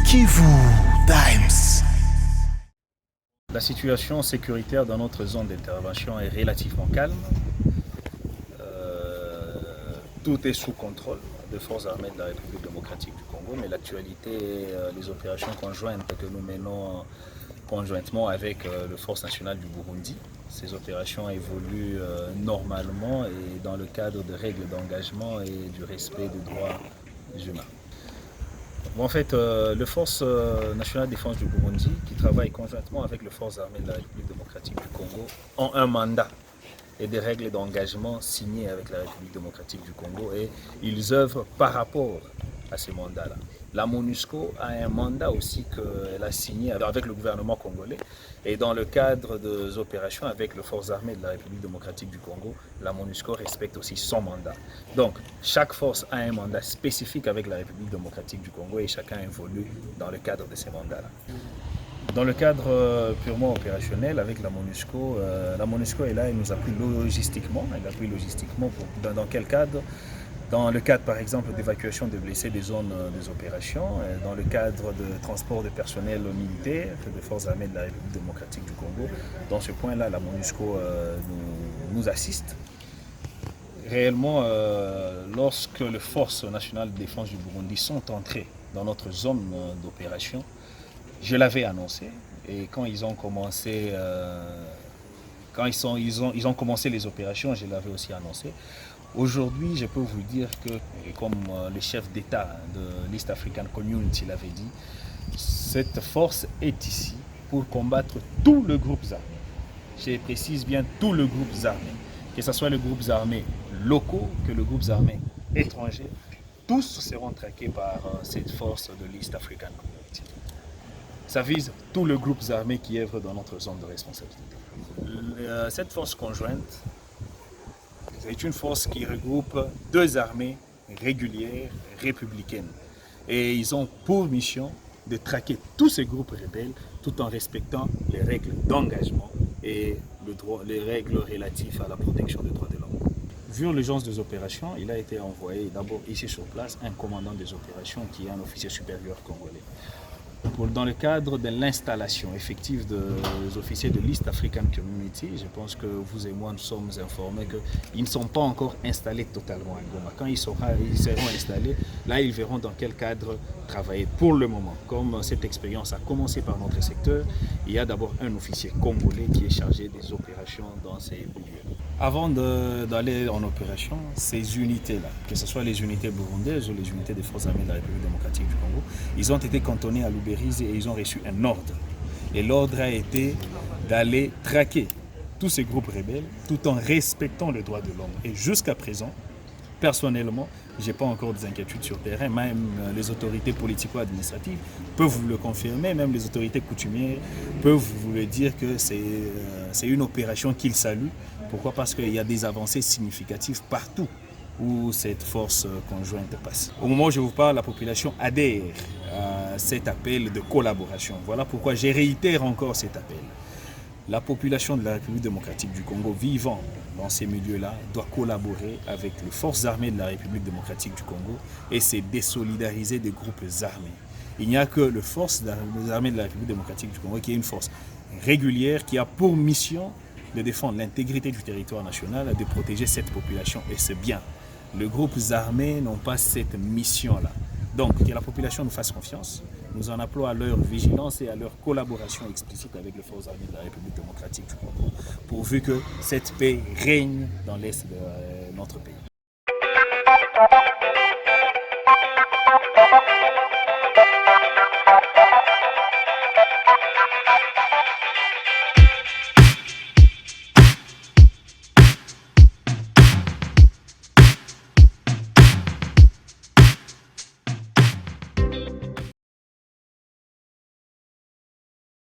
Kivu Times. La situation sécuritaire dans notre zone d'intervention est relativement calme. Tout est sous contrôle des forces armées de la République démocratique du Congo, mais l'actualité est les opérations conjointes que nous menons conjointement avec les forces nationales du Burundi. Ces opérations évoluent normalement et dans le cadre de règles d'engagement et du respect des droits humains. En fait, les forces nationales de défense du Burundi, qui travaillent conjointement avec les forces armées de la République démocratique du Congo, ont un mandat et des règles d'engagement signées avec la République démocratique du Congo et ils œuvrent par rapport à ces mandats-là. La MONUSCO a un mandat aussi qu'elle a signé avec le gouvernement congolais et dans le cadre des opérations avec les forces armées de la République démocratique du Congo, la MONUSCO respecte aussi son mandat. Donc, chaque force a un mandat spécifique avec la République démocratique du Congo et chacun évolue dans le cadre de ces mandats-là. Dans le cadre purement opérationnel avec la MONUSCO est là, elle nous appuie logistiquement. Elle appuie logistiquement dans quel cadre? Dans le cadre par exemple d'évacuation de blessés des zones des opérations, dans le cadre de transport de personnel militaire des forces armées de la République démocratique du Congo. Dans ce point-là, la MONUSCO nous assiste. Réellement, lorsque les forces nationales de défense du Burundi sont entrées dans notre zone d'opération, je l'avais annoncé et quand ils ont commencé, ils ont commencé les opérations, je l'avais aussi annoncé. Aujourd'hui, je peux vous dire que, comme le chef d'État de l'East African Community l'avait dit, cette force est ici pour combattre tous les groupes armés. Je précise bien tous les groupes armés, que ce soit les groupes armés locaux que les groupes armés étrangers, tous seront traqués par cette force de l'East African Community. Ça vise tous les groupes armés qui œuvrent dans notre zone de responsabilité. Cette force conjointe, c'est une force qui regroupe deux armées régulières républicaines. Et ils ont pour mission de traquer tous ces groupes rebelles tout en respectant les règles d'engagement et les règles relatives à la protection des droits de l'homme. Vu l'urgence des opérations, il a été envoyé d'abord ici sur place un commandant des opérations qui est un officier supérieur congolais. Dans le cadre de l'installation effective des officiers de l'East African Community, je pense que vous et moi nous sommes informés qu'ils ne sont pas encore installés totalement à Goma. Quand ils seront installés, là ils verront dans quel cadre travailler. Pour le moment, comme cette expérience a commencé par notre secteur, il y a d'abord un officier congolais qui est chargé des opérations dans ces lieux. Avant d'aller en opération, ces unités-là, que ce soit les unités burundaises ou les unités des forces armées de la République démocratique du Congo, ils ont été cantonnés à Luberizi et ils ont reçu un ordre. Et l'ordre a été d'aller traquer tous ces groupes rebelles tout en respectant les droits de l'homme. Et jusqu'à présent, personnellement, je n'ai pas encore des inquiétudes sur le terrain. Même les autorités politico-administratives peuvent vous le confirmer, même les autorités coutumières peuvent vous le dire que c'est une opération qu'ils saluent. Pourquoi? Parce qu'il y a des avancées significatives partout où cette force conjointe passe. Au moment où je vous parle, la population adhère à cet appel de collaboration. Voilà pourquoi je réitère encore cet appel. La population de la République démocratique du Congo vivant dans ces milieux-là doit collaborer avec les forces armées de la République démocratique du Congo et se désolidariser des groupes armés. Il n'y a que les forces armées de la République démocratique du Congo qui est une force régulière qui a pour mission de défendre l'intégrité du territoire national, de protéger cette population et c'est bien. Les groupes armés n'ont pas cette mission-là. Donc, que la population nous fasse confiance. Nous en appelons à leur vigilance et à leur collaboration explicite avec les forces armées de la République démocratique du Congo, pourvu que cette paix règne dans l'est de notre pays.